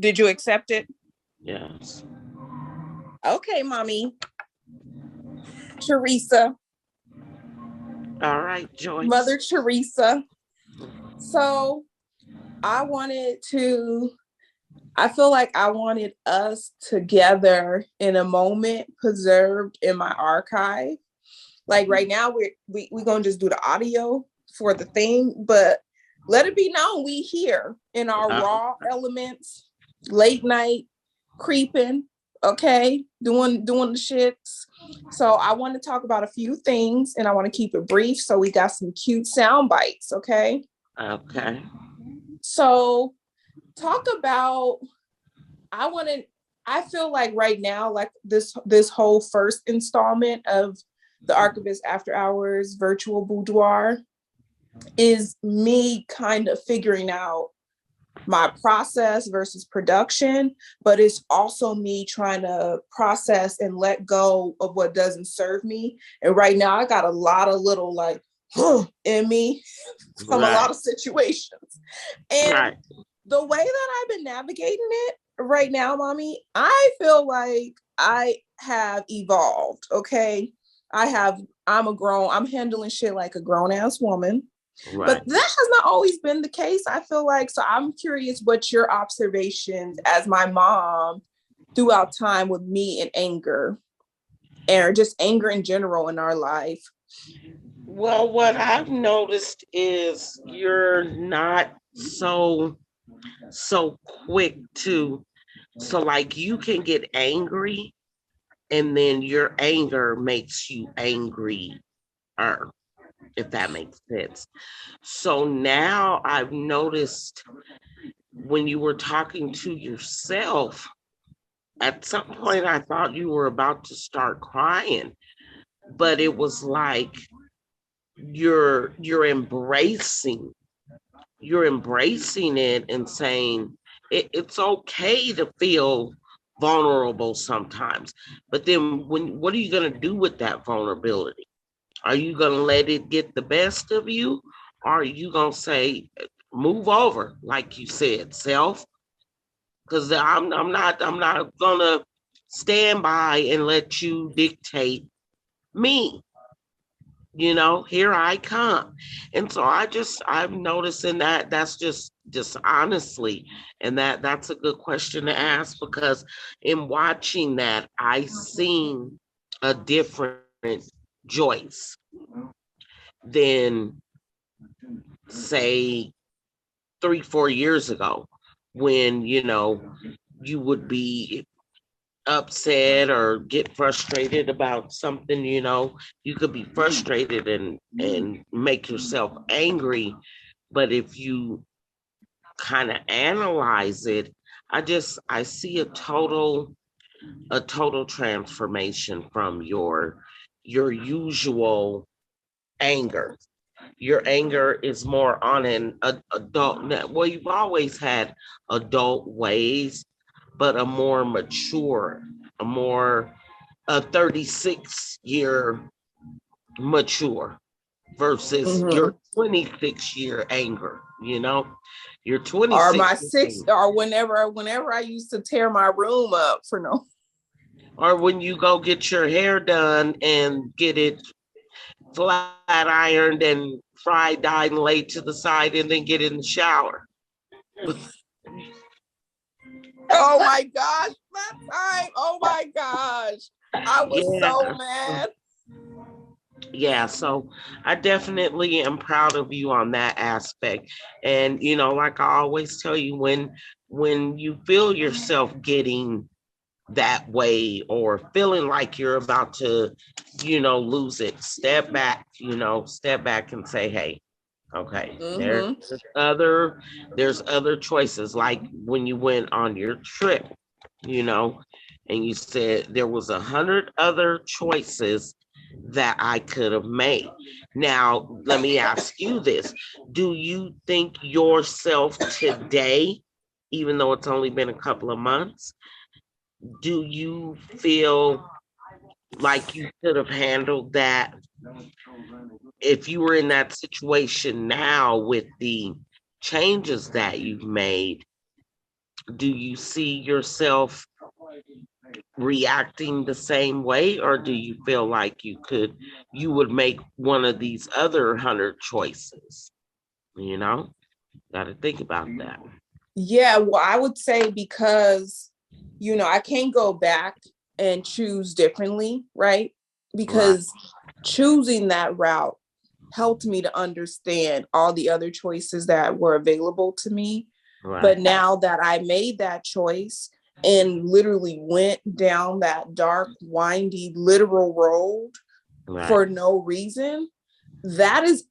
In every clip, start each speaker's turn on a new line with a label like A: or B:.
A: Did you accept it?
B: Yes.
A: Okay, mommy. Teresa.
B: All right, Joyce.
A: Mother Teresa. So I feel like I wanted us together in a moment preserved in my archive. Like right now, we're gonna just do the audio for the thing, but let it be known we here in our raw elements, late night creeping, okay, doing the shits. So I want to talk about a few things, and I want to keep it brief. So we got some cute sound bites, okay?
B: Okay.
A: So talk about. I feel like right now, like this whole first installment of the Archivist After Hours virtual boudoir is me kind of figuring out my process versus production, but it's also me trying to process and let go of what doesn't serve me. And right now I got a lot of little like in me from a lot of situations. And the way that I've been navigating it right now, mommy, I feel like I have evolved. Okay. I'm handling shit like a grown ass woman. But that has not always been the case, I feel like. So I'm curious what your observations as my mom throughout time with me and anger, or just anger in general in our life.
B: Well, what I've noticed is you're not so quick to, so like you can get angry and then your anger makes you angry, if that makes sense. So now I've noticed when you were talking to yourself, at some point I thought you were about to start crying, but it was like you're embracing it and saying it's okay to feel vulnerable sometimes. But then what are you going to do with that vulnerability? Are you going to let it get the best of you? Or are you going to say, move over, like you said, self? Because I'm not going to stand by and let you dictate me. Here I come. And so I'm noticing that that's just honestly, and that's a good question to ask, because in watching that, I seen a different Joyce than, say, 3-4 years ago, when, you would be upset or get frustrated about something. You could be frustrated and make yourself angry, but if you kind of analyze it, I see a total transformation from your usual anger. Your anger is more on an adult. Well, you've always had adult ways, but a more mature, a 36-year mature versus your 26-year anger. Your 26
A: or my six, or whenever I used to tear my room up for no.
B: Or when you go get your hair done and get it flat ironed and fried, dyed, and laid to the side, and then get in the shower.
A: Oh my gosh, that time. Oh my gosh. I was so mad.
B: Yeah, so I definitely am proud of you on that aspect. And, like I always tell you, when you feel yourself getting that way or feeling like you're about to, lose it, step back and say, hey, okay, there's other choices. Like when you went on your trip, and you said there was 100 other choices that I could have made. Now, let me ask you this. Do you think yourself today, even though it's only been a couple of months, do you feel like you could have handled that if you were in that situation now with the changes that you've made? do you see yourself reacting the same way, or do you feel like you would make one of these other 100 choices? You know, got to think about that.
A: Yeah, well, I would say because, I can't go back and choose differently, right?
B: Right,
A: Because choosing that route helped me to understand all the other choices that were available to me.
B: right,
A: But now that I made that choice and literally went down that dark, windy, literal road
B: right,
A: for no reason, that's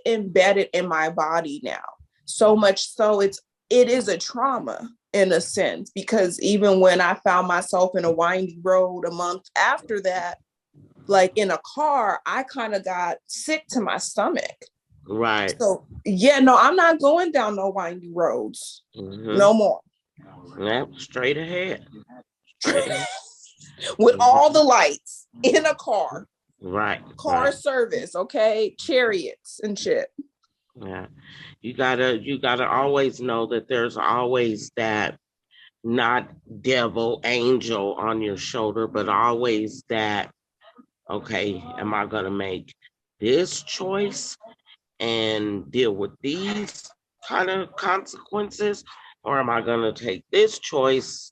A: embedded in my body now. So much so it is a trauma in a sense, because even when I found myself in a windy road a month after that, like in a car, I kind of got sick to my stomach.
B: right.
A: So yeah, no, I'm not going down no windy roads
B: Mm-hmm.
A: no more.
B: Yep, straight ahead. Straight ahead.
A: With all
B: Mhm.
A: the lights in a car,
B: Right,
A: car
B: right.
A: service, okay, chariots and shit.
B: Yeah. You gotta always know that there's always that not devil angel on your shoulder, but always that, okay, am I gonna make this choice and deal with these kind of consequences, or am I gonna take this choice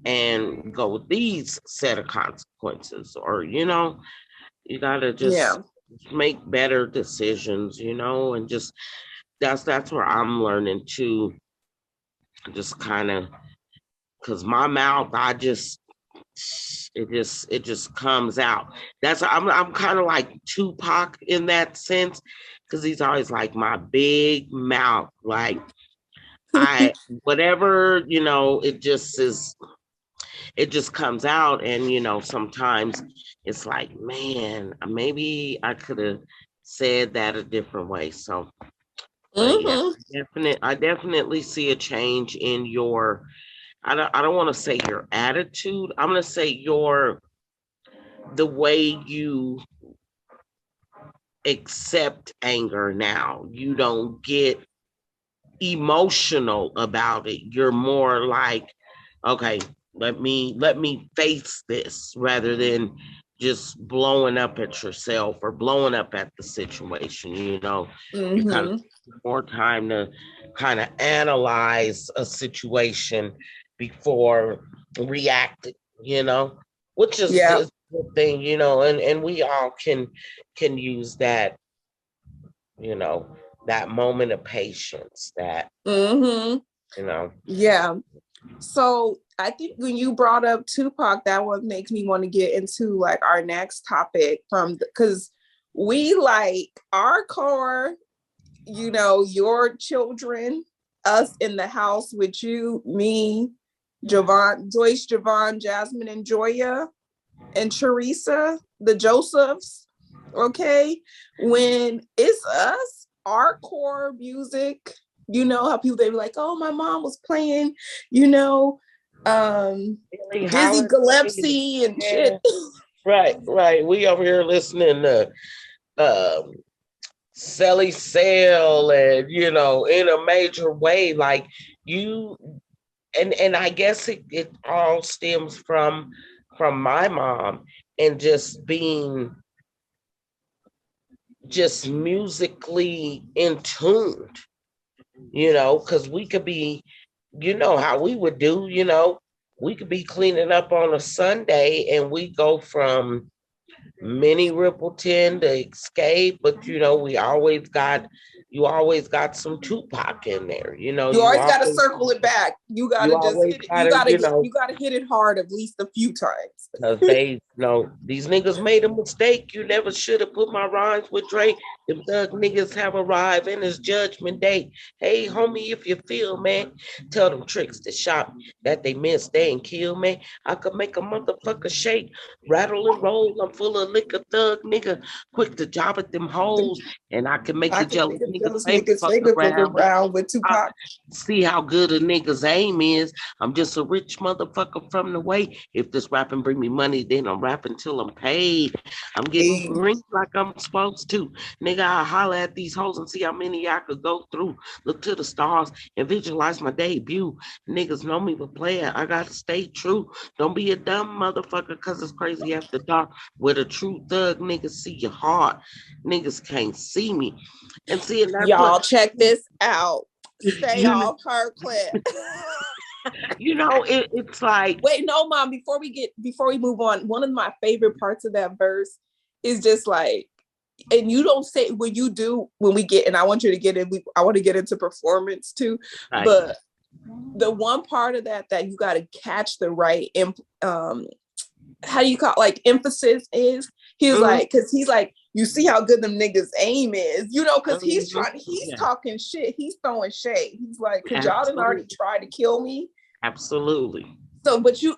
B: and go with these set of consequences? Or you gotta just
A: Yeah.
B: make better decisions, and just that's where I'm learning to just kind of, because my mouth, it just comes out. I'm kind of like Tupac in that sense, because he's always like my big mouth, like I whatever, it just comes out. And sometimes it's like, man, maybe I could have said that a different way. So but yeah,
A: Mm-hmm.
B: I definitely see a change in your, I don't want to say your attitude. I'm gonna say the way you accept anger now. You don't get emotional about it. You're more like, okay, let me face this, rather than just blowing up at yourself or blowing up at the situation. You're kind of
A: Mm-hmm.
B: more time to kind of analyze a situation before reacting, which is
A: Yeah.
B: a good thing, and we all can use that, you know, that moment of patience, that,
A: Mm-hmm.
B: you know,
A: Yeah. So I think when you brought up Tupac, that one makes me want to get into like our next topic because we like our car, your children, us in the house with you, me, Javon, Joyce, Javon, Jasmine, and Joya, and Teresa, the Josephs. Okay. When it's us, our core music, how people they be like, oh, my mom was playing, you know, um,
B: really
A: Dizzy
B: holidays.
A: Gillespie and shit.
B: Yeah, right, right. We over here listening to um Sally Sail, and in a major way, like you, and I guess it all stems from my mom, and just being just musically in tuned, because we could be, how we would do, we could be cleaning up on a Sunday, and we go from Mini Rippleton to Escape, but you always got some Tupac in there.
A: You always got to circle it back. You got
B: You
A: to just
B: always
A: hit it. You
B: gotta,
A: got to you got to hit it hard at least a few times.
B: because these niggas made a mistake. You never should have put my rhymes with Dre. Them thug niggas have arrived in his judgment day. Hey, homie, if you feel, man, tell them tricks to shop that they missed, they ain't kill, man. I could make a motherfucker shake, rattle and roll. I'm full of liquor, thug nigga, quick to job at them hoes, and I can make
A: I
B: the
A: can
B: jealous
A: make a realest
B: paper
A: niggas
B: fuck
A: fingers was
B: around.
A: around with Tupac.
B: See how good a nigga's aim is. I'm just a rich motherfucker from the way. If this rapping bring me money, then I'm rapping till I'm paid. I'm getting
A: Hey,
B: green like I'm supposed to. Nigga, I holler at these hoes and see how many I could go through. Look to the stars and visualize my debut. Niggas know me but play it. I gotta stay true. Don't be a dumb motherfucker cause it's crazy after dark. Where the true thug niggas see your heart. Niggas can't see me. And see, and that's what
A: y'all check this out. Stay
B: you know,
A: off her clip.
B: it's like
A: Wait, no, mom. Before we move on, one of my favorite parts of that verse is just like, and you don't say when you do when we get, and I want you to get in. I want to get into performance too,
B: like,
A: but the one part of that you got to catch the right how do you call like emphasis is he's like because he's like you see how good them niggas aim is because he's
B: yeah,
A: talking shit, he's throwing shade, he's like because y'all didn't already
B: absolutely,
A: try to kill me.
B: absolutely,
A: So but you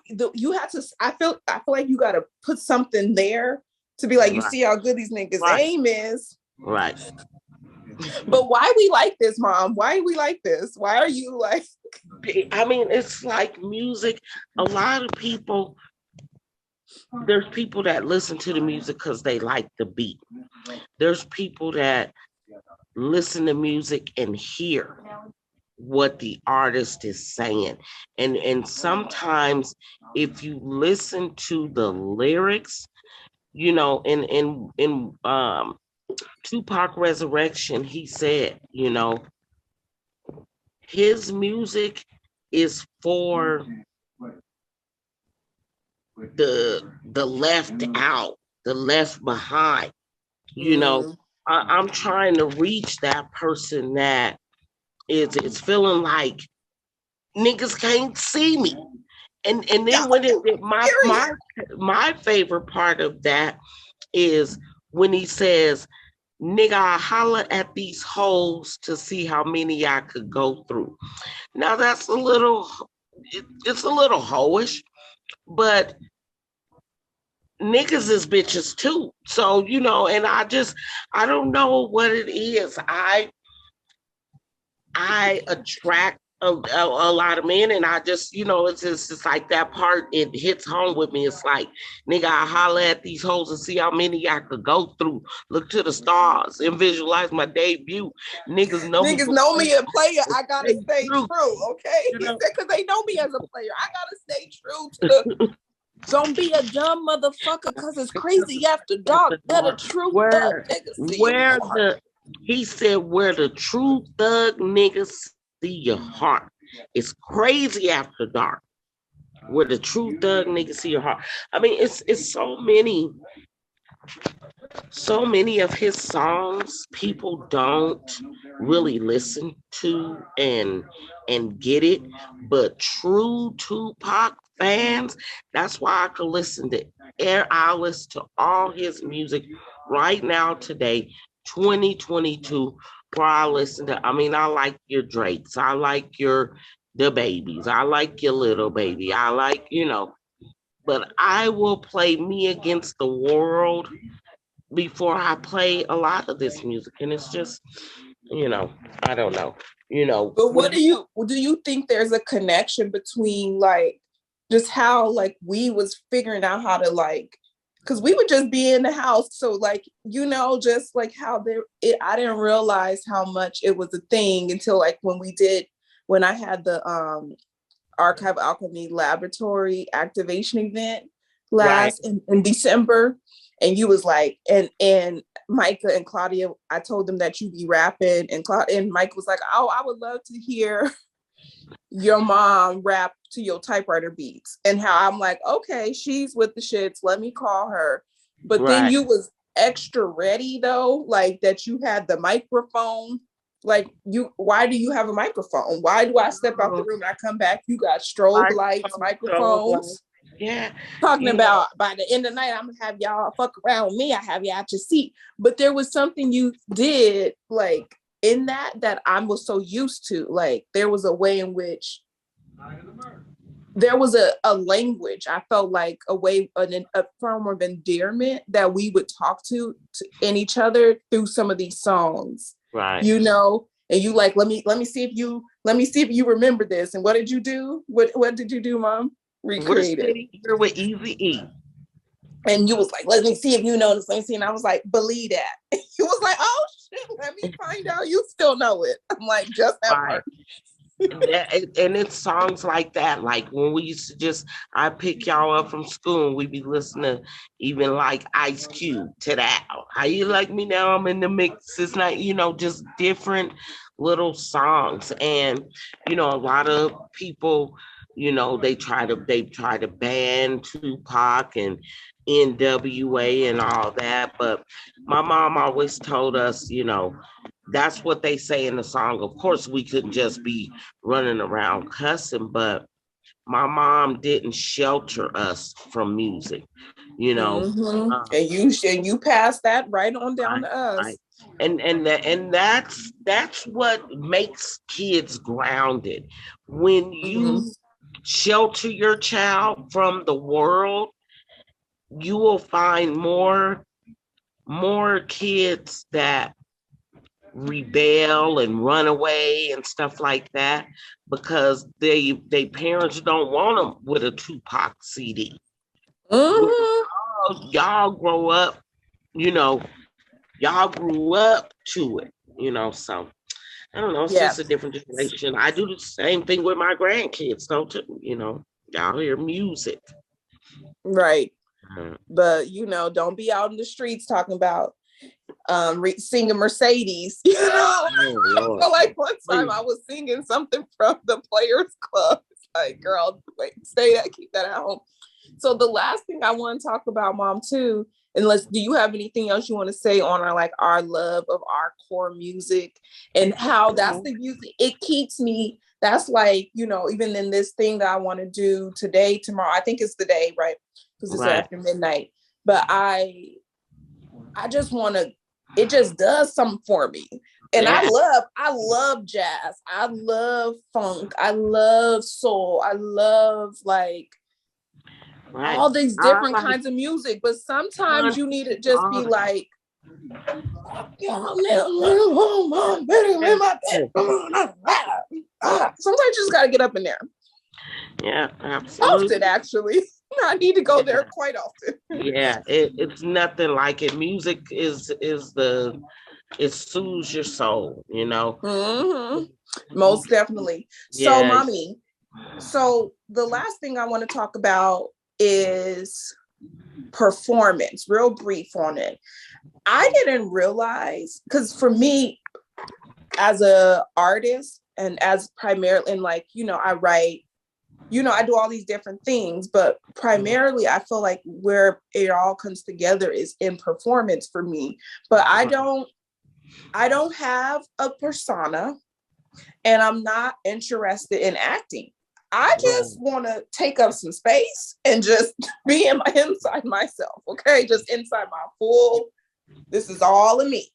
A: have to I feel like you got to put something there to be like you
B: right,
A: see how good these niggas
B: right,
A: aim is.
B: right.
A: But why we like this, mom? Why we like this? Why are you like
B: I mean, it's like music. A lot of people, there's people that listen to the music because they like the beat. There's people that listen to music and hear what the artist is saying. And sometimes if you listen to the lyrics, in Tupac Resurrection, he said, his music is for the left out, the left behind. You know, I'm trying to reach that person that is feeling like niggas can't see me. And then when my favorite part of that is when he says, nigga, I holler at these hoes to see how many I could go through. Now that's it's a little hoish, but niggas is bitches too. So, and I don't know what it is. I attract a lot of men, and I just, it's like that part, it hits home with me. It's like, nigga, I holler at these hoes and see how many I could go through. Look to the stars and visualize my debut. Niggas know me.
A: Niggas know me a player. I gotta stay
B: true.
A: true, okay? He said because they know me as a player. I gotta stay true to the don't be a dumb motherfucker because it's crazy after dark. That a true thug nigga see your heart.
B: He said where the true thug niggas see your heart. It's crazy after dark. Where the true thug niggas see your heart. I mean, it's so many of his songs people don't really listen to and get it, but true Tupac fans, that's why I could listen to air hours to all his music right now today, 2022, where I listen to, I mean, I like your Drakes, I like your the babies, I like your little baby, I like, but I will play Me Against the World before I play a lot of this music. And it's just, I don't know.
A: But do you think there's a connection between like just how like we was figuring out how to like because we would just be in the house. So like, just like how I didn't realize how much it was a thing until like when I had the Archive Alchemy Laboratory activation event
B: Right.
A: in December. And you was like, and Micah and Claudia, I told them that you be rapping, and Mike was like, oh, I would love to hear your mom rap to your typewriter beats. And how I'm like, okay, she's with the shits, let me call her. But then
B: Right.
A: you was extra ready though, like that you had the microphone. Like why do you have a microphone? Why do I step out the room and I come back? You got strobe lights, microphones.
B: Yeah.
A: Talking about by the end of the night, I'm gonna have y'all fuck around with me. I have you at your seat. But there was something you did like in that I was so used to. Like there was a way in which there was a language. I felt like a way, a form of endearment that we would talk to in each other through some of these songs
B: Right.
A: you know, and you like, let me see if you remember this. And what did you do? What did you do, Mom?
B: We're
A: Recreate it.
B: sitting here with Easy E.
A: And you was like, let me see if you know this. Let me see. And I was like, believe that. You was like, oh shit, let me find out you still know it. I'm like, just that
B: Right.
A: part.
B: And it's songs like that. Like when we used to I pick y'all up from school and we be listening even like Ice Cube to that. How you like me now? I'm in the mix. It's not, just different little songs. And, a lot of people, they try to ban Tupac and NWA and all that. But my mom always told us, that's what they say in the song. Of course, we couldn't just be running around cussing, but my mom didn't shelter us from music, you know.
A: Mm-hmm.
B: Uh,
A: And you pass that right on down
B: I,
A: to
B: I,
A: us.
B: and that's what makes kids grounded. When
A: Mm-hmm.
B: you shelter your child from the world, you will find more kids that rebel and run away and stuff like that because they parents don't want them with a Tupac CD.
A: Mm-hmm.
B: Y'all grow up, you know, y'all grew up to it, so I don't know, it's
A: Yeah.
B: just a different generation. I do the same thing with my grandkids, don't y'all hear music.
A: Right.
B: Uh,
A: But don't be out in the streets talking about singing Mercedes.
B: oh Lord.
A: So like one time
B: Please.
A: I was singing something from the Players Club. It's like, girl, wait, stay that, keep that at home. So the last thing I want to talk about, Mom, too, unless do you have anything else you want to say on our love of our core music and how that's the music, it keeps me, that's like, even in this thing that I want to do today, tomorrow, I think it's the day, right? Because it's
B: Right.
A: after midnight. But I just want to, it just does something for me. And
B: Yeah.
A: I love jazz. I love funk. I love soul. I love like
B: Right.
A: all these
B: I
A: different
B: like
A: kinds of music. But sometimes you need to just be
B: all
A: like, sometimes you just got to get up in there.
B: yeah, absolutely.
A: Often, actually. I need to go there
B: Yeah.
A: quite often.
B: Yeah, it's nothing like it. Music it soothes your soul.
A: Mm-hmm. Most definitely. So,
B: Yeah,
A: Mommy, so the last thing I want to talk about is performance, real brief on it. I didn't realize, because for me, as a artist and as primarily, and like, I write, I do all these different things, but primarily I feel like where it all comes together is in performance for me. But I don't have a persona and I'm not interested in acting. I just want to take up some space and just be inside myself. Okay. Just inside my full, this is all of me.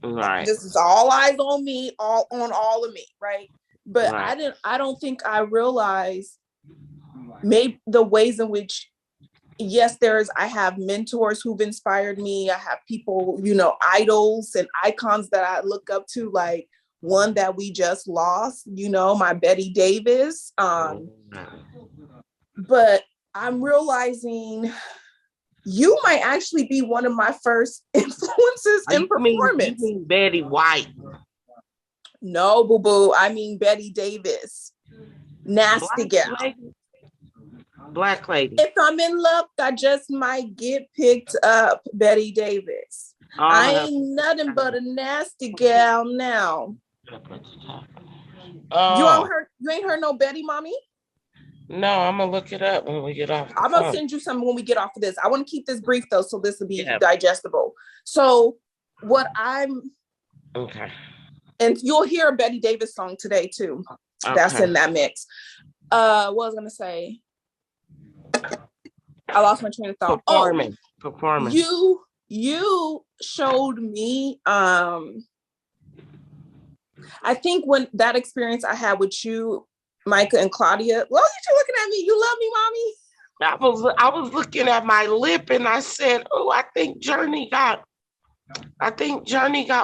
B: right,
A: This is all eyes on me, all of me. Right. But
B: right.
A: I don't think I realized maybe the ways in which, yes, I have mentors who've inspired me. I have people, idols and icons that I look up to, like one that we just lost, my Betty Davis. But I'm realizing you might actually be one of my first influences in
B: You
A: performance.
B: mean Betty White?
A: No, boo boo. I mean Betty Davis. Nasty
B: Black
A: gal.
B: lady. Black lady.
A: If I'm in luck, I just might get picked up, Betty Davis. I ain't nothing but a nasty gal now.
B: Oh
A: You ain't heard no Betty, Mommy?
B: no, I'm gonna look it up when we get off the
A: I'm gonna
B: phone.
A: send you some when we get off of this. I want to keep this brief though, so this will be
B: Yeah.
A: digestible. So what I'm
B: Okay.
A: and you'll hear a Betty Davis song today too.
B: Okay.
A: That's in that mix. What was I gonna say? I lost my train of thought.
B: Performing.
A: You showed me I think when that experience I had with you, Micah and Claudia. Well, you looking at me. You love me, Mommy.
B: I was looking at my lip and I said, "Oh, I think Journey got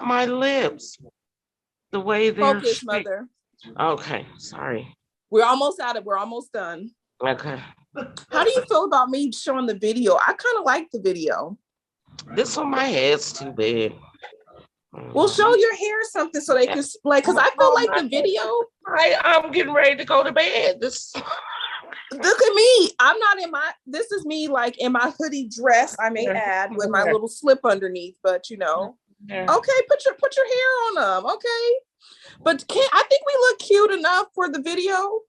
B: my lips." the way they're
A: Focus, mother.
B: okay, sorry.
A: We're almost out of. We're almost done.
B: Okay.
A: How do you feel about me showing the video? I kind of like the video.
B: This one, my head's too big.
A: Well, show your hair something so they can like, because I feel like the video.
B: I'm getting ready to go to bed.
A: Look at me. I'm not in my, this is me like in my hoodie dress, I may add, with my little slip underneath, but you know. Okay, put your hair on them. Okay. But I think we look cute enough for the video.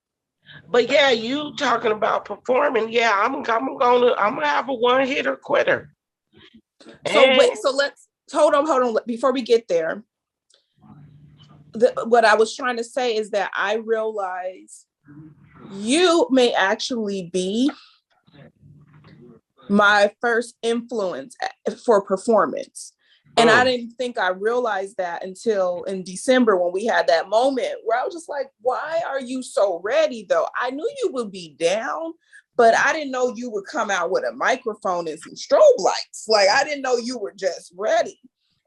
B: But yeah, you talking about performing. Yeah, I'm gonna have a one hitter quitter.
A: So let's hold on. Before we get there, what I was trying to say is that I realize you may actually be my first influence for performance. And I didn't think I realized that until in December when we had that moment where I was just like, why are you so ready though? I knew you would be down, but I didn't know you would come out with a microphone and some strobe lights. Like, I didn't know you were just ready.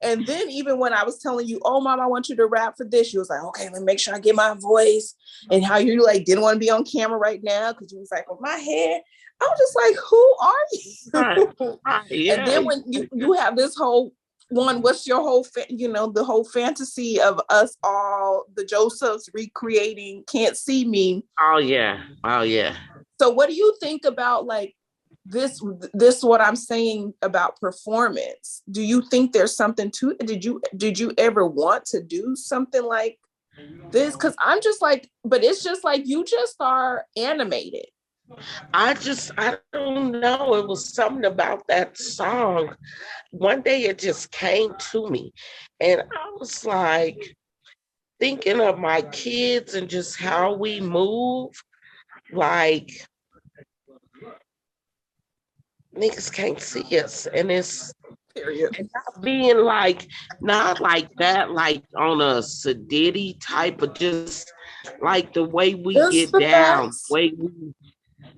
A: And then even when I was telling you, oh, Mom, I want you to rap for this, you was like, okay, let me make sure I get my voice. And how you like didn't want to be on camera right now because you was like, with my hair. I was just like, who are you? Yeah. And then when you have this whole one, what's your whole, the whole fantasy of us all, the Josephs recreating Can't See Me.
B: Oh, yeah. Oh, yeah.
A: So what do you think about like this what I'm saying about performance? Do you think there's something to it? Did you ever want to do something like this? Because I'm just like, but it's just like you just are animated.
B: I don't know. It was something about that song. One day it just came to me and I was like thinking of my kids and just how we move. Like, niggas can't see us. And it's and not being like, not like that, like on a sedity type, but just like the way we get down, the way we,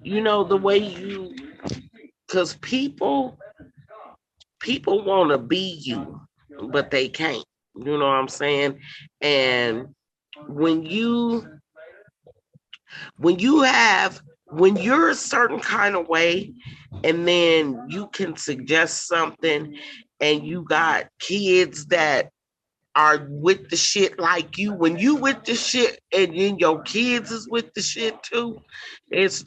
B: the way you, because people want to be you, but they can't. You know what I'm saying? And when you're a certain kind of way, and then you can suggest something, and you got kids that are with the shit like you, when you with the shit and then your kids is with the shit too, it's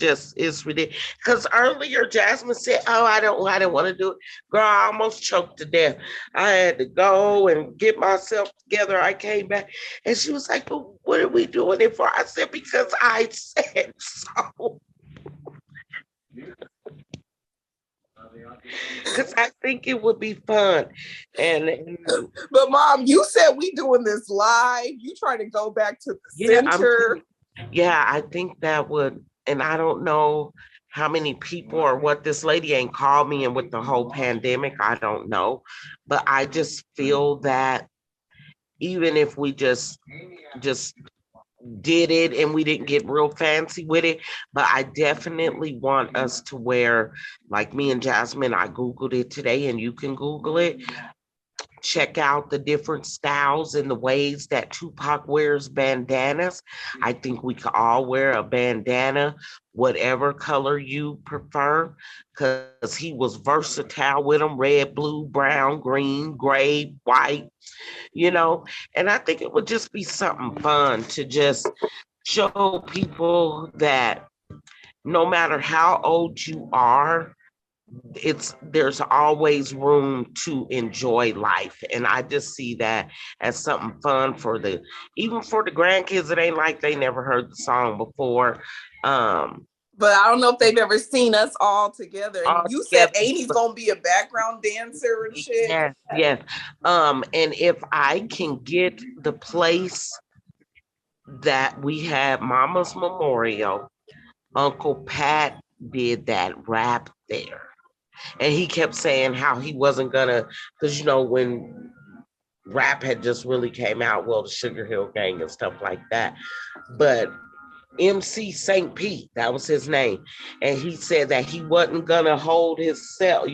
B: ridiculous. Because earlier Jasmine said, oh, I don't want to do it. Girl, I almost choked to death. I had to go and get myself together. I came back and she was like, well, what are we doing it for? I said, because I said so. Because I think it would be fun.
A: But Mom, you said we doing this live. You trying to go back to the center.
B: I think that would, and I don't know how many people or what, this lady ain't called me, and with the whole pandemic, I don't know. But I just feel that even if we just did it and we didn't get real fancy with it, but I definitely want us to wear, like me and Jasmine, I Googled it today and you can Google it. Check out the different styles and the ways that Tupac wears bandanas. I think we could all wear a bandana, whatever color you prefer, because he was versatile with them: red, blue, brown, green, gray, white, and I think it would just be something fun to just show people that no matter how old you are, there's always room to enjoy life. And I just see that as something fun even for the grandkids. It ain't like they never heard the song before.
A: But I don't know if they've ever seen us all together. And you said Amy's gonna be a background dancer and shit.
B: Yes. And if I can get the place that we had Mama's Memorial, Uncle Pat did that rap there. And he kept saying how he wasn't gonna, because when rap had just really came out, well, the Sugar Hill Gang and stuff like that. But MC St. Pete, that was his name. And he said that he wasn't gonna hold his cell,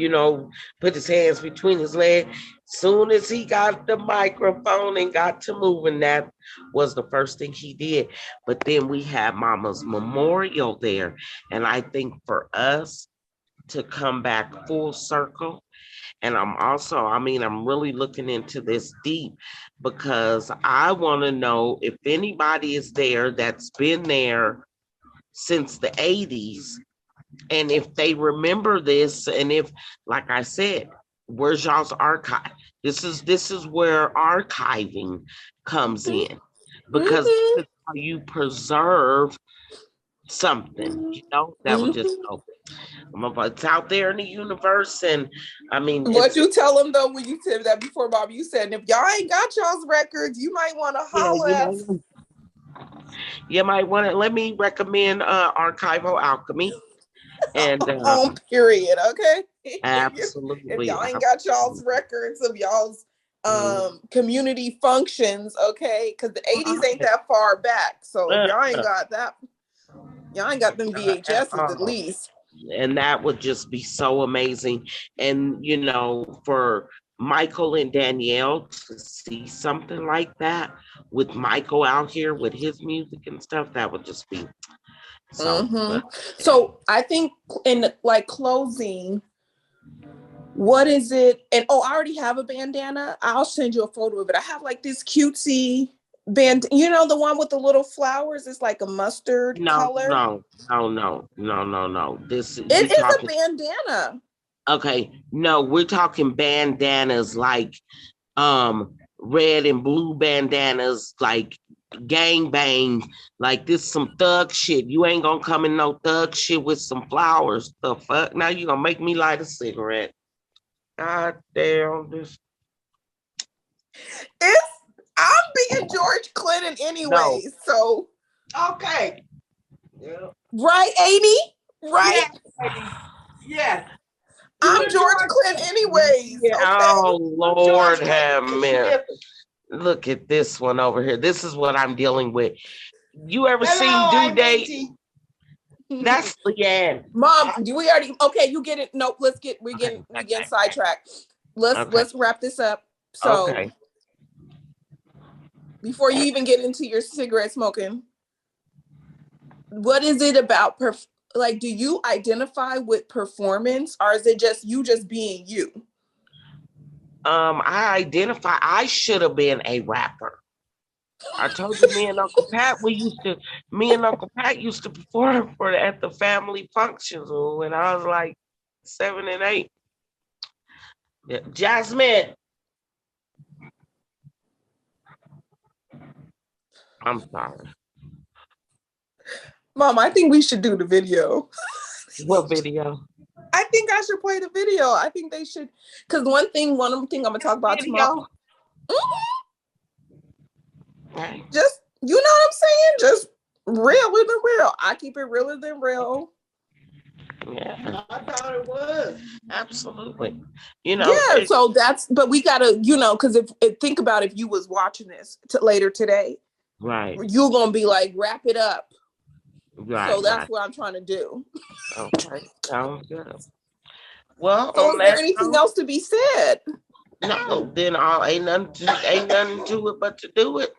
B: put his hands between his legs. Soon as he got the microphone and got to moving, that was the first thing he did. But then we had Mama's memorial there. And I think for us to come back full circle, and I'm really looking into this deep because I want to know if anybody is there that's been there since the 80s and if they remember this, and if, like I said, where's y'all's archive? This is where archiving comes in, because this is how you preserve something, that would just go. It's out there in the universe, and I mean,
A: what you tell them though when you said that before, Bob? You said if y'all ain't got y'all's records, you might want to holler.
B: You might want to. Let me recommend Archival Alchemy, and
A: period. Okay,
B: absolutely.
A: If y'all ain't got y'all's records of y'all's community functions, okay, because the 80s ain't that far back. So if y'all ain't got that, y'all ain't got them VHSs at least.
B: And that would just be so amazing. And, for Michael and Danielle to see something like that with Michael out here with his music and stuff, that would just be so.
A: So I think in like closing, what is it? And I already have a bandana. I'll send you a photo of it. I have like this cutesy band, the one with the little flowers. It's like a mustard color.
B: No. It is
A: a bandana.
B: Okay, no, we're talking bandanas like red and blue bandanas, like gang bang, like this some thug shit. You ain't gonna come in no thug shit with some flowers. The fuck? Now you gonna make me light a cigarette. God damn this.
A: I'm being George Clinton anyway, so
B: okay.
A: Yeah. Right, Amy? Right?
B: Yeah.
A: I'm George Clinton anyways.
B: Yeah.
A: Okay?
B: Oh Lord have mercy. Look at this one over here. This is what I'm dealing with. You ever seen Due Date? That's Leanne.
A: Mom, do we already you get it? Nope, we're getting sidetracked. Let's wrap this up. So before you even get into your cigarette smoking, what is it about do you identify with performance, or is it just you just being you?
B: I should have been a rapper. I told you me and Uncle Pat used to perform at the family functions when I was like 7 and 8. Yeah. Jasmine. I'm sorry.
A: Mom, I think we should do the video.
B: What video?
A: I think I should play the video. I think they should, because one thing I'm gonna talk about tomorrow.
B: Right.
A: Just, you know what I'm saying? Just realer than real. I keep it realer than real.
B: Yeah, I thought it was. Absolutely.
A: Yeah, so but we gotta, because think about if you was watching this later today,
B: right,
A: you're gonna be like, wrap it up.
B: Right.
A: So that's what I'm trying to do.
B: Okay, sounds good. Well,
A: so is there anything else to be said?
B: No, then ain't nothing to it but to do it.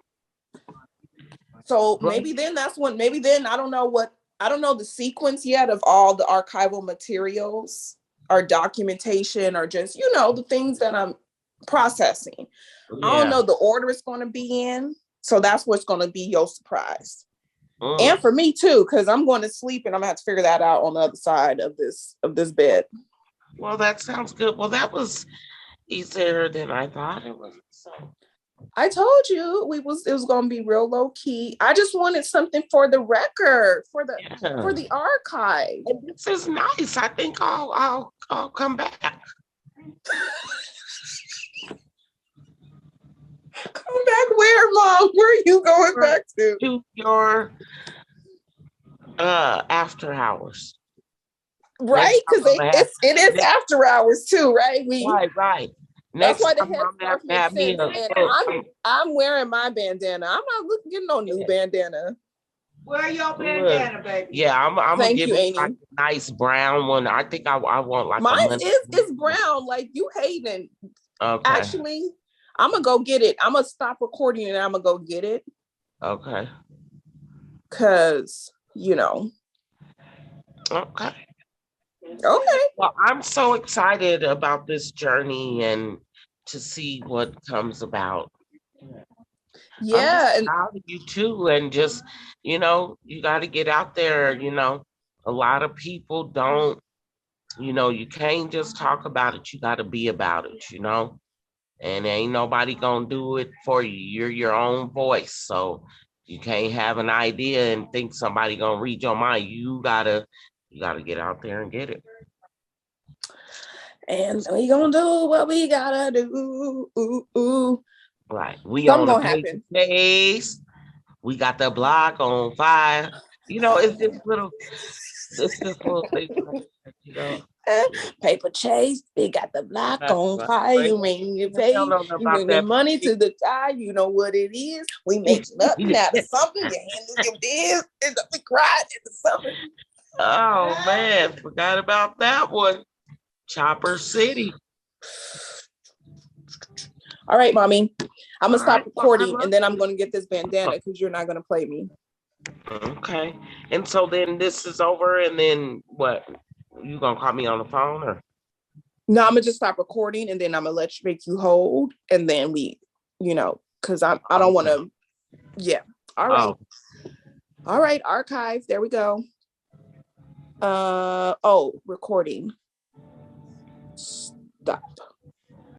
A: So maybe then I don't know the sequence yet of all the archival materials or documentation or just, the things that I'm processing. Yeah. I don't know the order it's going to be in. So that's what's going to be your surprise. And for me too, because I'm going to sleep and I'm going to have to figure that out on the other side of this bed.
B: Well, that sounds good. Well, that was easier than I thought it was. So
A: I told you it was going to be real low key. I just wanted something for the record, for the archive.
B: And this is nice. I think I'll come back.
A: Come back where, Mom? Where are you going back to?
B: To your after hours.
A: Right? Because it is after hours too, right?
B: Right.
A: That's why the headscarf makes sense. And I'm wearing my bandana. I'm not getting no new bandana.
C: Wear your
B: Good.
C: bandana, baby.
B: Yeah, I'm gonna
A: Thank
B: give
A: you,
B: it like
A: Amy.
B: a nice brown one. I think I want like a
A: Mine
B: money.
A: is brown. Like you hating.
B: Okay.
A: Actually, I'm gonna go get it. I'm gonna stop recording and I'm gonna go get it.
B: Okay.
A: Cause you know.
B: Okay.
A: Okay.
B: Well, I'm so excited about this journey and to see what comes about. I'm
A: Yeah.
B: just
A: And
B: proud of you too, and just you got to get out there. A lot of people don't. You can't just talk about it. You got to be about it. And ain't nobody gonna do it for you. You're your own voice, so you can't have an idea and think somebody gonna read your mind. You gotta get out there and get it.
A: and we gonna do what we gotta do.
B: Right. We
A: Something
B: on a
A: gonna
B: paper
A: happen.
B: chase. We got the block on fire. It's just little things like that,
A: Paper chase, they got the block
B: That's
A: on
B: right.
A: fire. When you
B: I don't
A: pay,
B: know nothing
A: you
B: about
A: bring the
B: that.
A: money to the tie. You know what it is. We make nothing out of something. You handle your biz, and we cry into something.
B: Oh man, forgot about that one. Chopper City.
A: All right, mommy. I'm gonna
B: All
A: stop
B: right, well, I
A: recording
B: love
A: and then I'm gonna get this bandana because you're not gonna play me.
B: Okay. And so then this is over, and then what? You gonna call me on the phone or?
A: No, I'm gonna just stop recording and then I'm gonna make you hold and then we, because I don't want to. Yeah. All right.
B: Oh.
A: All right. Archive. There we go. Recording. Stop.